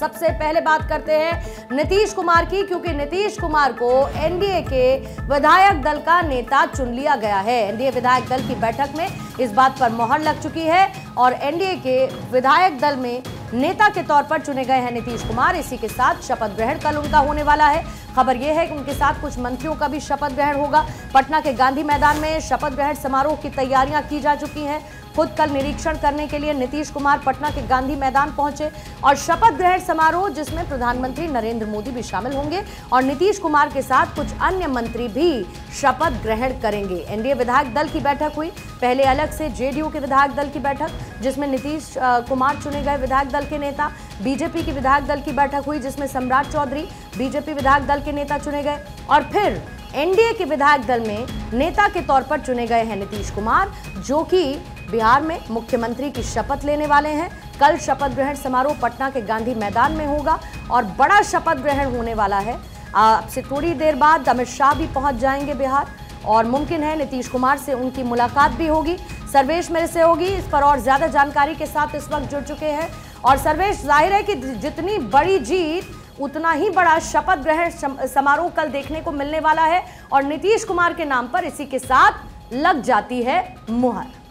सबसे पहले बात करते हैं नीतीश कुमार की, क्योंकि नीतीश कुमार को एनडीए के विधायक दल का नेता चुन लिया गया है। एनडीए विधायक दल की बैठक में इस बात पर मोहर लग चुकी है और एनडीए के विधायक दल में नेता के तौर पर चुने गए हैं नीतीश कुमार। इसी के साथ शपथ ग्रहण कल उनका होने वाला है। खबर यह है कि उनके साथ कुछ मंत्रियों का भी शपथ ग्रहण होगा। पटना के गांधी मैदान में शपथ ग्रहण समारोह की तैयारियां की जा चुकी हैं। खुद कल निरीक्षण करने के लिए नीतीश कुमार पटना के गांधी मैदान पहुंचे और शपथ ग्रहण समारोह जिसमें प्रधानमंत्री नरेंद्र मोदी भी शामिल होंगे और नीतीश कुमार के साथ कुछ अन्य मंत्री भी शपथ ग्रहण करेंगे। एनडीए विधायक दल की बैठक हुई, पहले अलग से जेडीयू के विधायक दल की बैठक जिसमें नीतीश कुमार चुने गए विधायक दल के नेता। बीजेपी की विधायक दल की बैठक हुई जिसमें सम्राट चौधरी बीजेपी विधायक दल के नेता चुने गए और फिर एनडीए के विधायक दल में नेता के तौर पर चुने गए हैं नीतीश कुमार, जो कि बिहार में मुख्यमंत्री की शपथ लेने वाले हैं। कल शपथ ग्रहण समारोह पटना के गांधी मैदान में होगा और बड़ा शपथ ग्रहण होने वाला है। अब से थोड़ी देर बाद अमित शाह भी पहुंच जाएंगे बिहार और मुमकिन है नीतीश कुमार से उनकी मुलाकात भी होगी। सर्वेश मेरे से होगी इस पर और ज्यादा जानकारी के साथ इस वक्त जुड़ चुके हैं। और सर्वेश, जाहिर है कि जितनी बड़ी जीत उतना ही बड़ा शपथ ग्रहण समारोह कल देखने को मिलने वाला है और नीतीश कुमार के नाम पर इसी के साथ लग जाती है मुहर।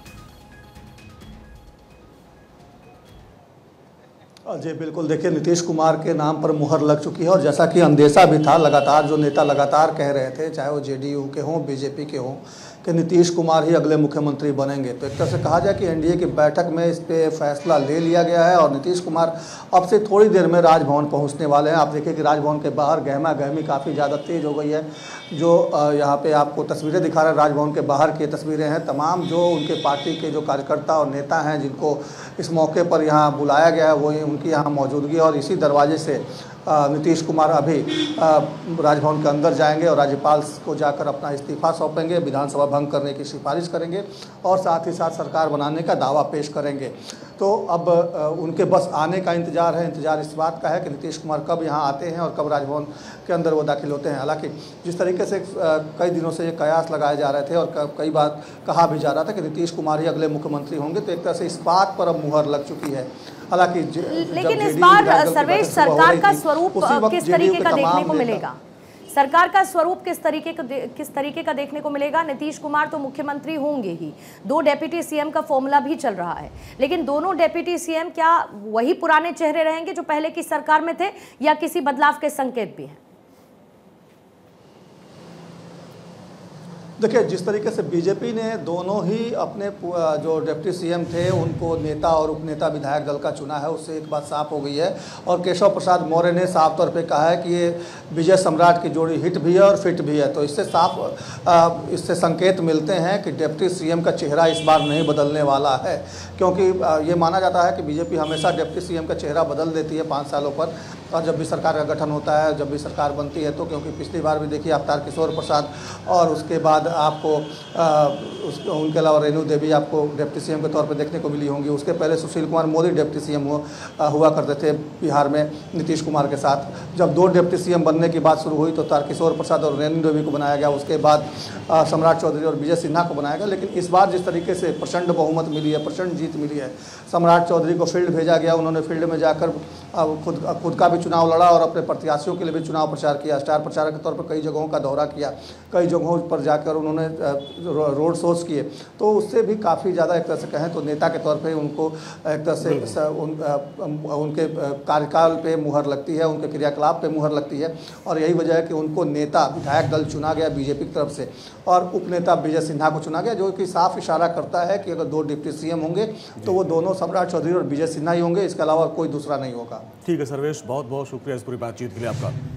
जी बिल्कुल, देखिए नीतीश कुमार के नाम पर मुहर लग चुकी है और जैसा कि अंदेशा भी था, लगातार जो नेता लगातार कह रहे थे, चाहे वो जेडीयू के हों बीजेपी के हों, कि नीतीश कुमार ही अगले मुख्यमंत्री बनेंगे। तो एक तरह से कहा जाए कि एनडीए की बैठक में इस पे फैसला ले लिया गया है और नीतीश कुमार अब से थोड़ी देर में राजभवन पहुंचने वाले हैं। आप देखिए कि राजभवन के बाहर गहमा गहमी काफ़ी ज़्यादा तेज़ हो गई है। जो यहाँ पे आपको तस्वीरें दिखा रहे हैं, राजभवन के बाहर की तस्वीरें हैं। तमाम जो उनके पार्टी के जो कार्यकर्ता और नेता हैं जिनको इस मौके पर यहाँ बुलाया गया है, वो उनकी यहाँ मौजूदगी और इसी दरवाजे से नीतीश कुमार अभी राजभवन के अंदर जाएंगे और राज्यपाल को जाकर अपना इस्तीफा सौंपेंगे, विधानसभा भंग करने की सिफारिश करेंगे और साथ ही साथ सरकार बनाने का दावा पेश करेंगे। तो अब उनके बस आने का इंतज़ार है। इंतज़ार इस बात का है कि नीतीश कुमार कब यहाँ आते हैं और कब राजभवन के अंदर वो दाखिल होते हैं। हालांकि जिस तरीके से कई दिनों से ये कयास लगाए जा रहे थे और कई बार कहा भी जा रहा था कि नीतीश कुमार ही अगले मुख्यमंत्री होंगे, तो एक तरह से इस बात पर अब मुहर लग चुकी है। हालांकि लेकिन इस बार सर्वेश सरकार का स्वरूप किस तरीके का देखने को मिलेगा? सरकार का स्वरूप किस तरीके का देखने को मिलेगा? नीतीश कुमार तो मुख्यमंत्री होंगे ही, 2 डेप्यूटी सीएम का फॉर्मूला भी चल रहा है, लेकिन दोनों डेप्यूटी सीएम क्या वही पुराने चेहरे रहेंगे जो पहले की सरकार में थे या किसी बदलाव के संकेत भी हैं? देखिए, जिस तरीके से बीजेपी ने दोनों ही अपने जो डिप्टी सीएम थे उनको नेता और उपनेता विधायक दल का चुना है, उससे एक बात साफ हो गई है। और केशव प्रसाद मौर्य ने साफ तौर पे कहा है कि ये विजय सम्राट की जोड़ी हिट भी है और फिट भी है। तो इससे साफ इससे संकेत मिलते हैं कि डिप्टी सीएम का चेहरा इस बार नहीं बदलने वाला है, क्योंकि ये माना जाता है कि बीजेपी हमेशा डिप्टी सीएम का चेहरा बदल देती है 5 सालों पर, और जब भी सरकार का गठन होता है, जब भी सरकार बनती है। तो क्योंकि पिछली बार भी देखिए अवतार किशोर प्रसाद और उसके बाद आपको उनके अलावा रेणु देवी आपको डिप्टी सीएम के तौर पे देखने को मिली होंगी। उसके पहले सुशील कुमार मोदी डिप्टी सीएम हुआ करते थे बिहार में नीतीश कुमार के साथ। जब 2 डिप्टी सीएम बनने की बात शुरू हुई तो अवतार किशोर प्रसाद और रेणु देवी को बनाया गया, उसके बाद सम्राट चौधरी और विजय सिन्हा को बनाया गया। लेकिन इस बार जिस तरीके से प्रचंड बहुमत मिली है, प्रचंड जीत मिली है, सम्राट चौधरी को फील्ड भेजा गया, उन्होंने फील्ड में जाकर खुद का भी चुनाव लड़ा और अपने प्रत्याशियों के लिए भी चुनाव प्रचार किया। स्टार प्रचारक के तौर पर कई जगहों का दौरा किया, कई जगहों पर जाकर उन्होंने रोड शोज किए। तो उससे भी काफ़ी ज़्यादा एक तरह से कहें तो नेता के तौर पे उनको एक तरह से उनके कार्यकाल पे मुहर लगती है, उनके क्रियाकलाप पे मुहर लगती है। और यही वजह है कि उनको नेता विधायक दल चुना गया बीजेपी की तरफ से और उपनेता विजय सिन्हा को चुना गया, जो कि साफ इशारा करता है कि अगर 2 डिप्टी सीएम होंगे तो वो दोनों सम्राट चौधरी और विजय सिन्हा ही होंगे, इसके अलावा कोई दूसरा नहीं होगा। ठीक है सर्वेश, बहुत बहुत शुक्रिया इस पूरी बातचीत के लिए आपका।